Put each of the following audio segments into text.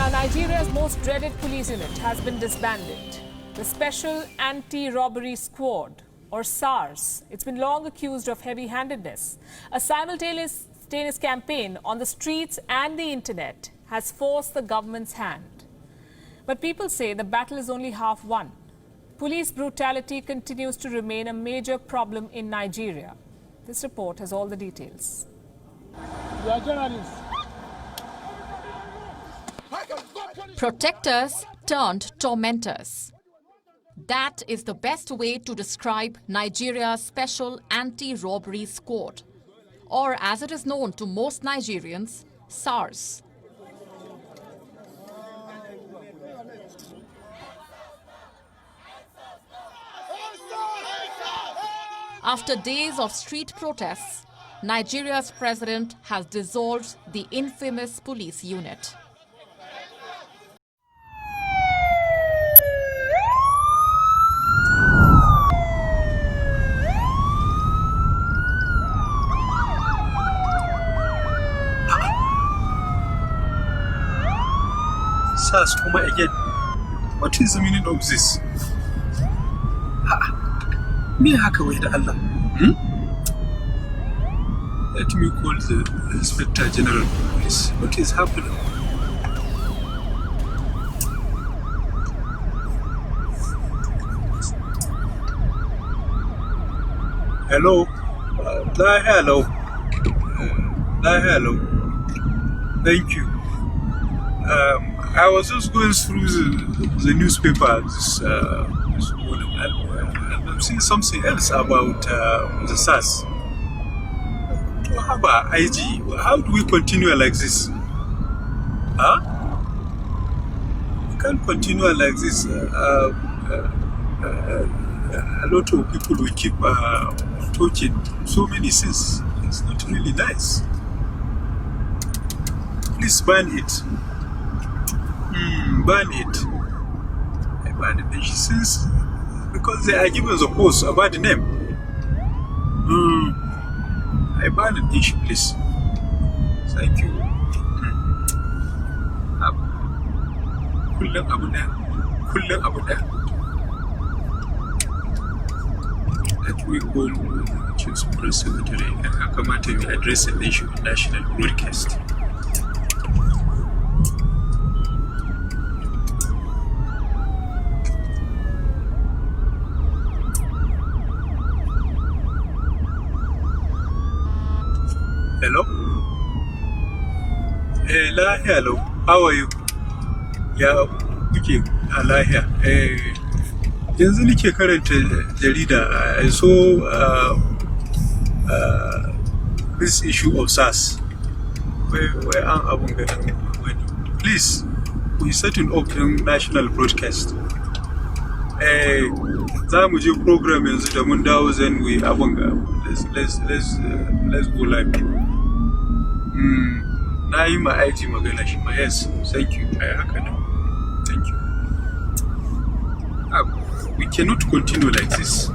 Now, Nigeria's most dreaded police unit has been disbanded. The Special Anti-Robbery Squad, or SARS. It's been long accused of heavy-handedness. A simultaneous campaign on the streets and the internet has forced the government's hand. But people say the battle is only half won. Police brutality continues to remain a major problem in Nigeria. This report has all the details. We are journalists. Protectors turned tormentors. That is the best way to describe Nigeria's Special Anti-Robbery Squad, or as it is known to most Nigerians, SARS. After days of street protests, Nigeria's president has dissolved the infamous police unit. SARS kuma again. What is the meaning of this? Me haka wai da Allah. Let me call the Inspector General of Police. What is happening? Hello? Hello. Hello. Thank you. I was just going through the newspaper this morning, and I'm seeing something else about the SARS. How about IG? How do we continue like this? Huh? We can't continue like this. A lot of people will keep talking so many things. It's not really nice. Please ban it. Ban it. I ban it since because they are giving the post a bad name. I ban it, please. Thank you. Kullum abu da. That we call Chief Press Secretary and how kamata we address the issue in national broadcast. Hello? Hello. How are you? Yeah, okay. Here. Yanzu nake karanta jarida. I saw this issue of SARS. Where am I? Please, we setting up national broadcast. Za mu je program yanzu da mun dawo then we abunga. Let's go live. Na yi ma IG magana shi ma yes. Thank you. Haka nan. Thank you. We cannot continue like this.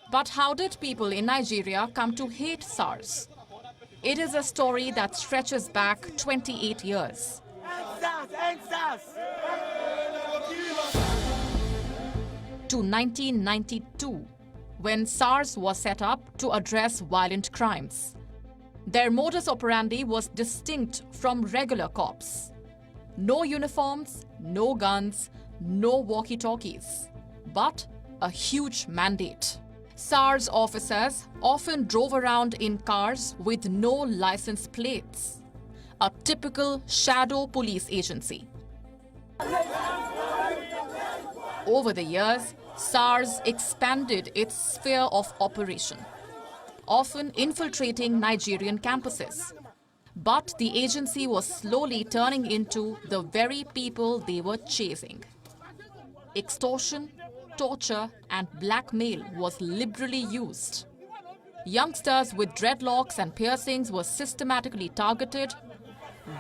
But how did people in Nigeria come to hate SARS? It is a story that stretches back 28 years. To 1992, when SARS was set up to address violent crimes. Their modus operandi was distinct from regular cops. No uniforms, no guns, no walkie-talkies, but a huge mandate. SARS officers often drove around in cars with no license plates. A typical shadow police agency. Over the years, SARS expanded its sphere of operation, often infiltrating Nigerian campuses. But the agency was slowly turning into the very people they were chasing. Extortion, torture, and blackmail was liberally used. Youngsters with dreadlocks and piercings were systematically targeted.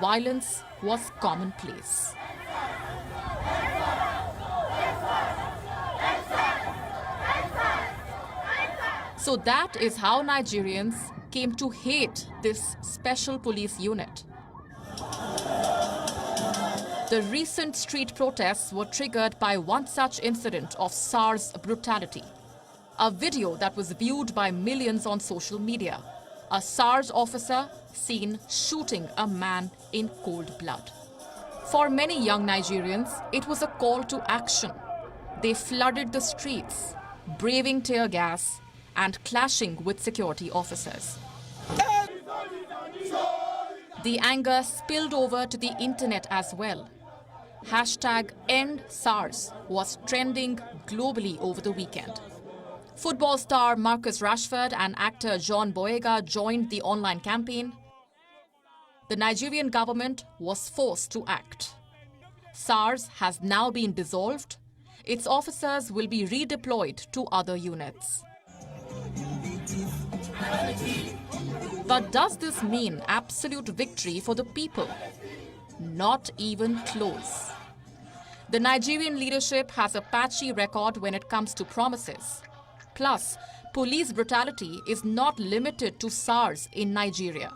Violence was commonplace. So that is how Nigerians came to hate this special police unit. The recent street protests were triggered by one such incident of SARS brutality. A video that was viewed by millions on social media. A SARS officer seen shooting a man in cold blood. For many young Nigerians, it was a call to action. They flooded the streets, braving tear gas and clashing with security officers. The anger spilled over to the internet as well. Hashtag ENDSARS was trending globally over the weekend. Football star Marcus Rashford and actor John Boyega joined the online campaign. The Nigerian government was forced to act. SARS has now been dissolved. Its officers will be redeployed to other units. But does this mean absolute victory for the people? Not even close. The Nigerian leadership has a patchy record when it comes to promises. Plus, police brutality is not limited to SARS in Nigeria,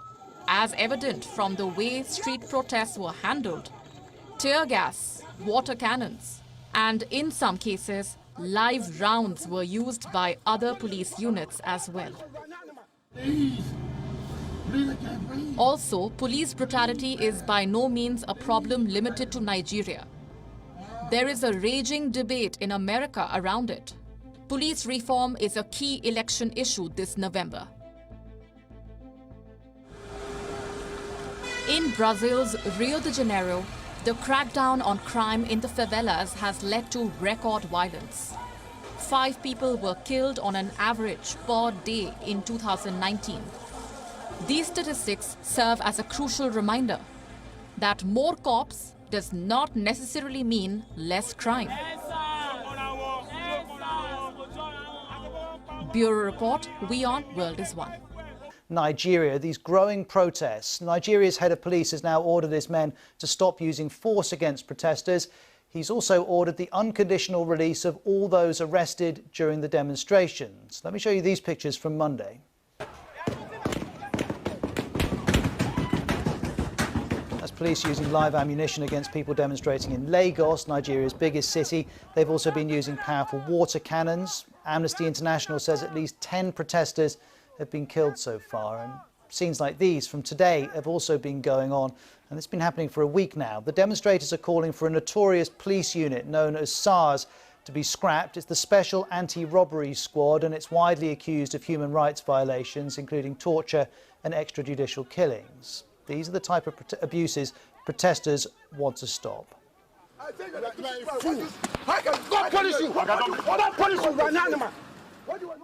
as evident from the way street protests were handled. Tear gas, water cannons, and in some cases, live rounds were used by other police units as well. Also, police brutality is by no means a problem limited to Nigeria. There is a raging debate in America around it. Police reform is a key election issue this November. In Brazil's Rio de Janeiro, the crackdown on crime in the favelas has led to record violence. 5 people were killed on an average per day in 2019. These statistics serve as a crucial reminder that more cops does not necessarily mean less crime. Bureau Report, We On, World is One. Nigeria, these growing protests. Nigeria's head of police has now ordered his men to stop using force against protesters. He's also ordered the unconditional release of all those arrested during the demonstrations. Let me show you these pictures from Monday. That's police using live ammunition against people demonstrating in Lagos, Nigeria's biggest city. They've also been using powerful water cannons. Amnesty International says at least 10 protesters have been killed so far, and scenes like these from today have also been going on, and it's been happening for a week now. The demonstrators are calling for a notorious police unit known as SARS to be scrapped. It's the Special Anti-Robbery Squad, and it's widely accused of human rights violations, including torture and extrajudicial killings. These are the type of abuses protesters want to stop. I can go punish you. I'll punish you right now.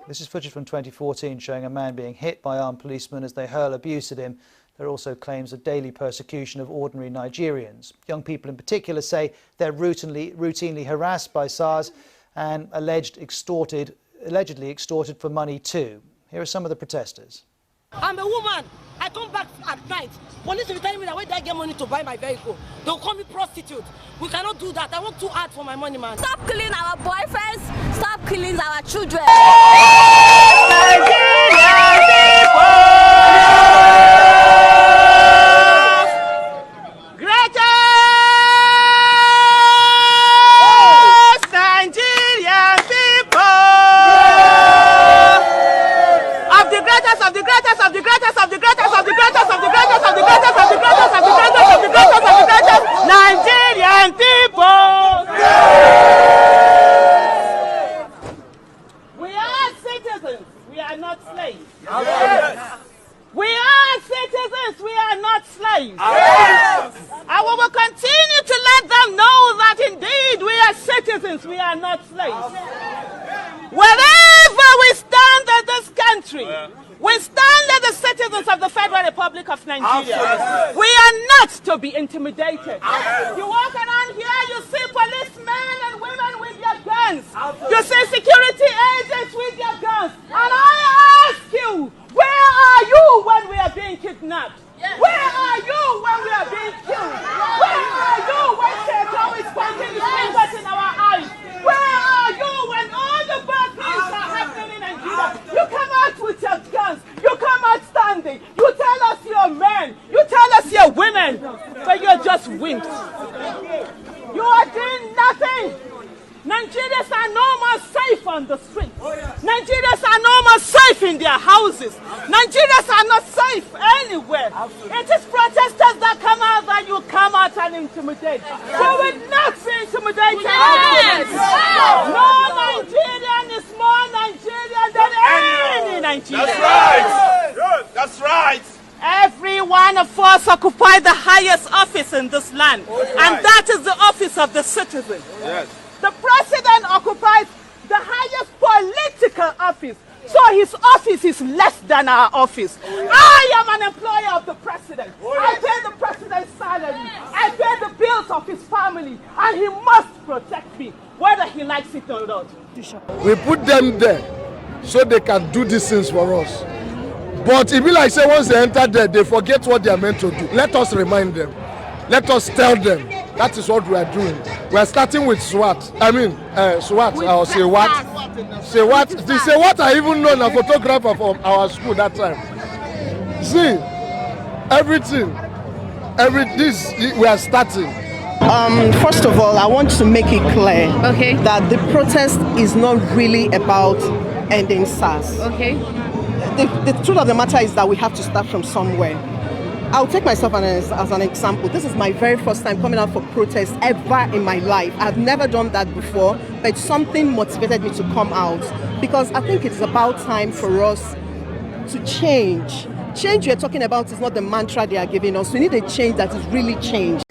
This is footage from 2014 showing a man being hit by armed policemen as they hurl abuse at him. There are also claims of daily persecution of ordinary Nigerians. Young people in particular say they're routinely harassed by SARS and allegedly extorted for money too. Here are some of the protesters. I'm a woman. I come back at night. Police will tell me that when I get money to buy my vehicle, they'll call me prostitute. We cannot do that. I work too hard for my money, man. Stop killing our boyfriends. Stop killing our children. Nigerian people! We are citizens, we are not slaves. Yes. We are citizens, we are not slaves. Yes. And we will continue to let them know that indeed we are citizens, we are not slaves. Wherever we stand in this country, we stand as the citizens of the Federal Republic of Nigeria. Absolutely. We are not to be intimidated. Absolutely. You walk around here, you see policemen and women with their guns. Absolutely. You see security agents with their guns. And I ask you, where are you when we are being kidnapped? Yes. Where are you when we are being killed? Yes. Where are you when Satan is pointing his fingers in our eyes? Where are you when all the bad things are happening in Nigeria? You come out with your guns. You come out standing. You tell us you're men. You tell us you're are women, but you're just wimps. You are doing nothing. Nigerians are no more safe on the street. Nigerians are no more safe in their houses. Nigerians are not safe anywhere. It is protesters that come out that you come out and intimidate. So we're not being intimidated. Yes. No Nigerian is more Nigerian than any Nigerian. That's right. That's right. Every one of us occupy the highest office in this land, and that is the office of the citizen. Yes. The president occupies the highest political office, so his office is less than our office. I am an employer of the president. I pay the president's salary. I pay the bills of his family, and he must protect me, whether he likes it or not. We put them there so they can do these things for us. But it be like say once they enter there, they forget what they are meant to do. Let us remind them. Let us tell them. That is what we are doing. We are starting with SWAT. I mean, SWAT or say what? Say what? The say what I even know a photographer from our school that time. See, everything, this we are starting. First of all, I want to make it clear that the protest is not really about ending SARS. The truth of the matter is that we have to start from somewhere. I'll take myself as an example. This is my very first time coming out for protest ever in my life. I've never done that before, but something motivated me to come out because I think it's about time for us to change. Change you're talking about is not the mantra they are giving us. We need a change that is really change.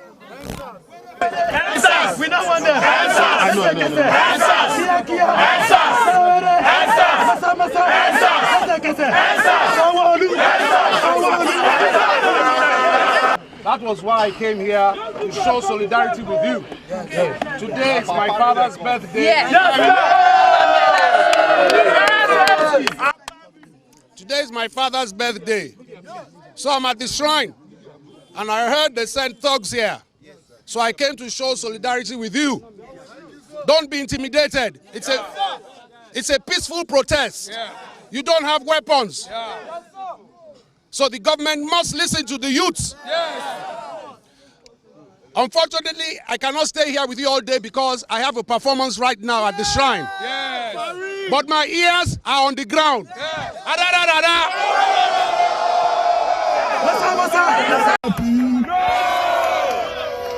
ENDSARS! We don't want them! That was why I came here to show solidarity with you. Today is my father's birthday. Today is my father's birthday. So I'm at the shrine and I heard they sent thugs here. So I came to show solidarity with you. Don't be intimidated. It's a peaceful protest. You don't have weapons. So the government must listen to the youths. Unfortunately, I cannot stay here with you all day because I have a performance right now at the shrine. But my ears are on the ground.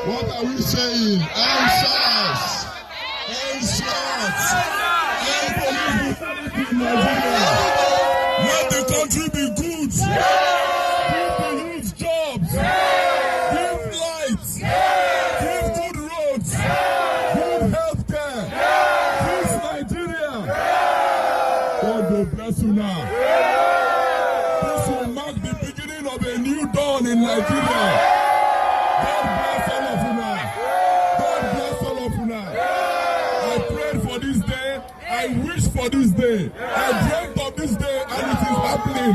What are we saying? ENDSARS! ENDSARS! Let the country be good. Give the youth jobs. Give lights. Give good roads. Give health care. Fix Nigeria. God will bless you now. This will mark the beginning of a new dawn in Nigeria. God bless all of you now. God bless all of you now. I prayed for this day. I wish for this day. I dreamt of this day and it is happening.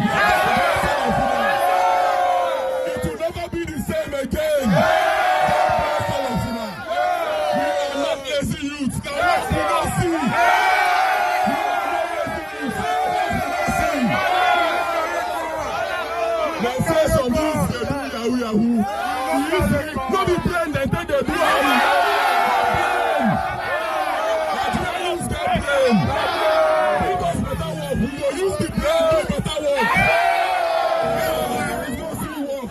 It will never be the same again. God bless all of you now. We are not lazy youths. Now what we don't see. We are not lazy youths. Now say some youths they do yahoo. No be brain they take they do yahoo. Nigerians get brain. Give us better work. We go use the brain do better work. We go see work.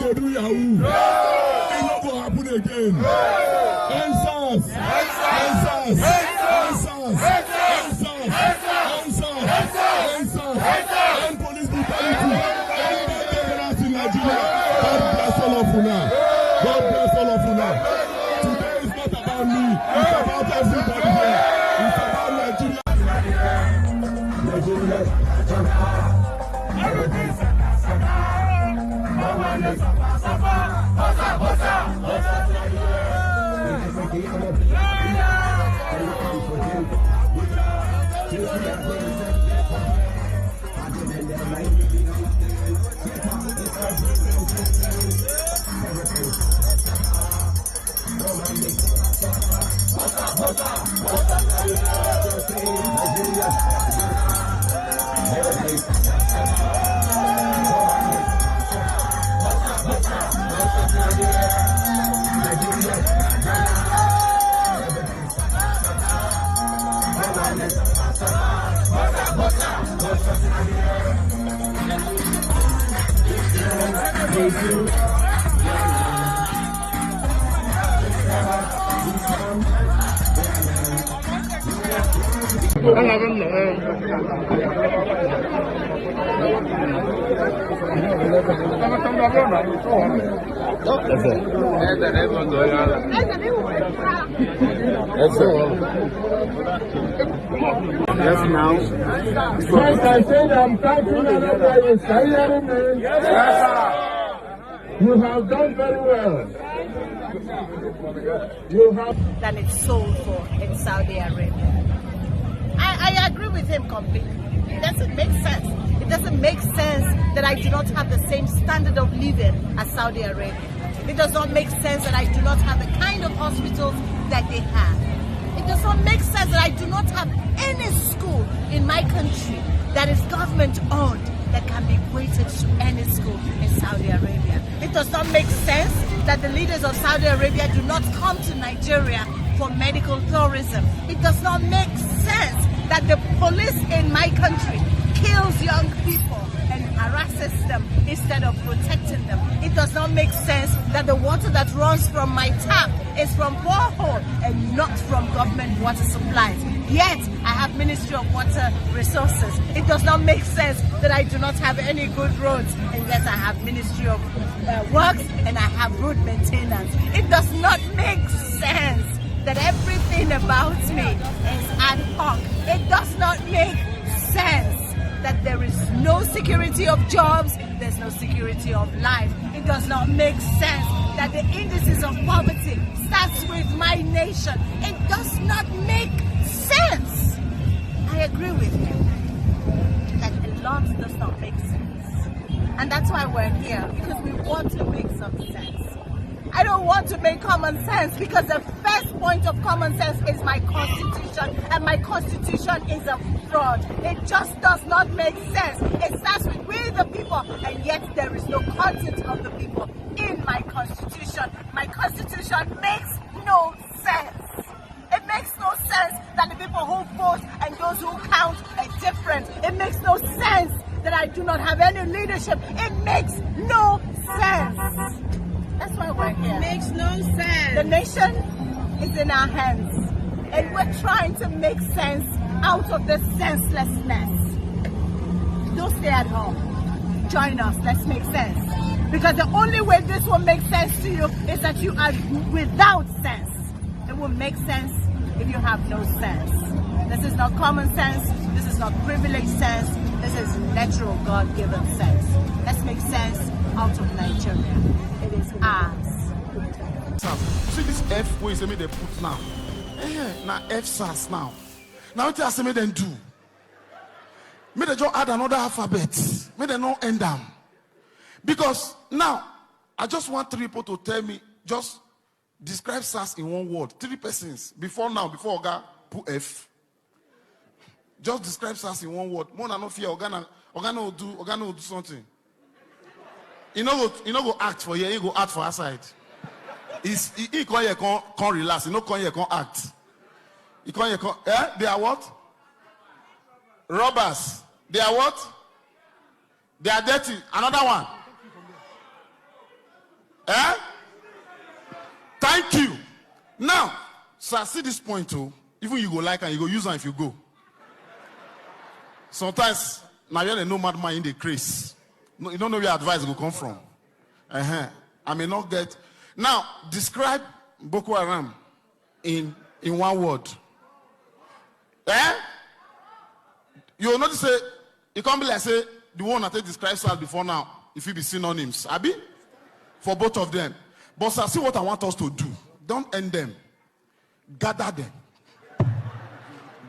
They do yahoo. It no go happen again. ENDSARS. ENDSARS. ENDSARS. ENDSARS. End police brutality. End terrorists in Nigeria. God bless all of you now. God bless all of you now. Today is not about me. It's about everybody here. It's about Nigeria. Yes, now. Yes, I said I'm thanking everybody. Can you hear me? Yes, sir. You have done very well. You have. Than it's sold for in Saudi Arabia. I agree with him completely. It doesn't make sense. It doesn't make sense that I do not have the same standard of living as Saudi Arabia. It does not make sense that I do not have the kind of hospitals that they have. It does not make sense that I do not have any school in my country that is government owned that can be equated to any school in Saudi Arabia. It does not make sense that the leaders of Saudi Arabia do not come to Nigeria for medical tourism. It does not make sense that the police in my country kills young people and harasses them instead of protecting them. It does not make sense that the water that runs from my tap is from borehole and not from government water supplies. Yet, I have Ministry of Water Resources. It does not make sense that I do not have any good roads, and yet I have Ministry of Works and I have road maintenance. It does not make sense that everything about me is ad hoc. It does not make sense that there is no security of jobs, there's no security of life. It does not make sense that the indices of poverty starts with my nation. It does not make sense. I agree with him that a lot does not make sense. And that's why we're here, because we want to make some sense. I don't want to make common sense because the first point of common sense is my constitution, and my constitution is a fraud. It just does not make sense. It starts with we the people, and yet there is no content of the people in my constitution. My constitution makes no sense. It makes no sense that the people who vote and those who count are different. It makes no sense that I do not have any leadership. It makes no sense. That's why we're here. It makes no sense. The nation is in our hands, and we're trying to make sense out of this senselessness. Don't stay at home. Join us. Let's make sense. Because the only way this will make sense to you is that you are without sense. It will make sense if you have no sense. This is not common sense. This is not privileged sense. This is natural God-given sense. Let's make sense out of Nigeria. It is ours. See this F where you say me they put now. Now ENDSARS now. Now what I say me then do? Me they just add another alphabet. Me they not end them. Because now I just want 3 people to tell me, just describe SARS in one word. 3 persons. Before Oga put F. Just describe SARS in one word. More than no fear. Oga will do something. You know go act for here, you go act for our side. He can't relax, you know can't act. He can't they are what? Robbers. They are what? They are dirty. Another one. Thank you. Now, so see this point too. Even you go like and you go use them if you go. Sometimes now you're no madman in the craze. No, you don't know where advice will come from. I may not get. Now, describe Boko Haram in one word. You will notice say it can't be like say the one that describes SARS before now. If you be synonyms, Abi, for both of them. But sir, see what I want us to do. Don't end them. Gather them.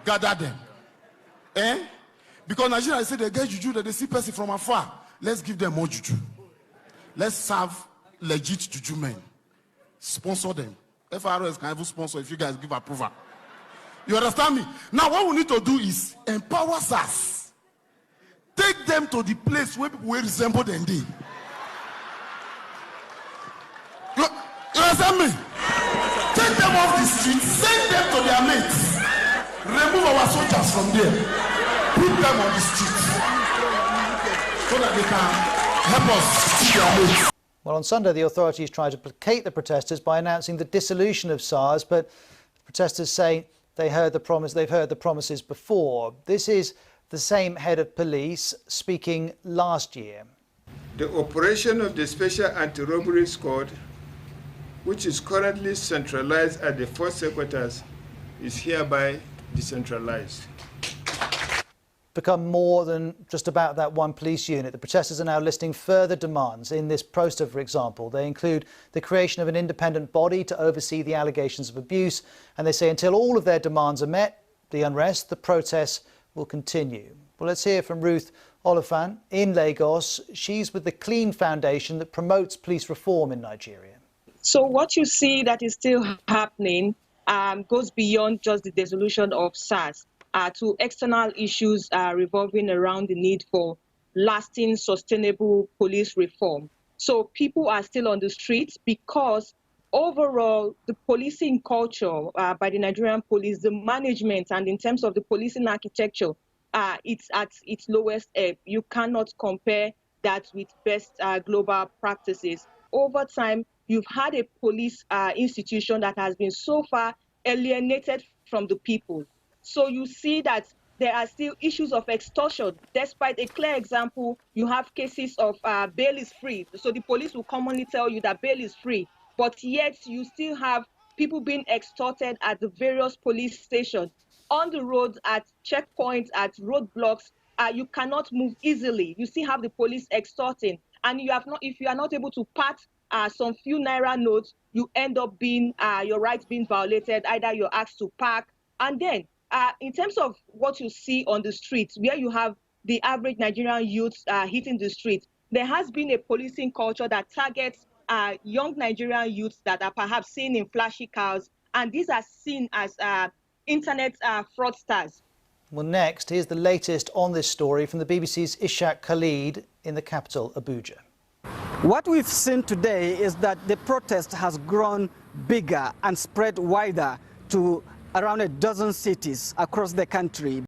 Gather them. Because Nigeria say they get juju that they see person from afar. Let's give them more juju. Let's serve legit juju men. Sponsor them. FRS can even sponsor if you guys give approval. You understand me? Now what we need to do is empower SARS. Take them to the place where people will resemble them. You understand me? Take them off the streets, send them to their mates. Remove our soldiers from there. Put them on the streets so that they can help us see their mates. Well, on Sunday, the authorities tried to placate the protesters by announcing the dissolution of SARS, but protesters say they've heard the promises before. This is the same head of police speaking last year. The operation of the Special Anti-Robbery Squad, which is currently centralized at the 4 sectors, is hereby decentralized. Become more than just about that one police unit. The protesters are now listing further demands. In this poster, for example, they include the creation of an independent body to oversee the allegations of abuse, and they say until all of their demands are met, the unrest, the protests will continue. Well, let's hear from Ruth Oliphant in Lagos. She's with the Clean Foundation that promotes police reform in Nigeria. So what you see that is still happening goes beyond just the dissolution of SARS to external issues revolving around the need for lasting, sustainable police reform. So people are still on the streets because overall, the policing culture by the Nigerian police, the management, and in terms of the policing architecture, it's at its lowest ebb. You cannot compare that with best global practices. Over time, you've had a police institution that has been so far alienated from the people. So you see that there are still issues of extortion. Despite a clear example, you have cases of bail is free. So the police will commonly tell you that bail is free, but yet you still have people being extorted at the various police stations, on the roads, at checkpoints, at roadblocks. You cannot move easily. You still have the police extorting, and if you are not able to part some few naira notes, you end up being your rights being violated. Either you're asked to park, and then in terms of what you see on the streets, where you have the average Nigerian youth hitting the streets, there has been a policing culture that targets young Nigerian youths that are perhaps seen in flashy cars, and these are seen as internet fraudsters. Well, next, here's the latest on this story from the BBC's Ishaq Khalid in the capital, Abuja. What we've seen today is that the protest has grown bigger and spread wider to around a dozen cities across the country.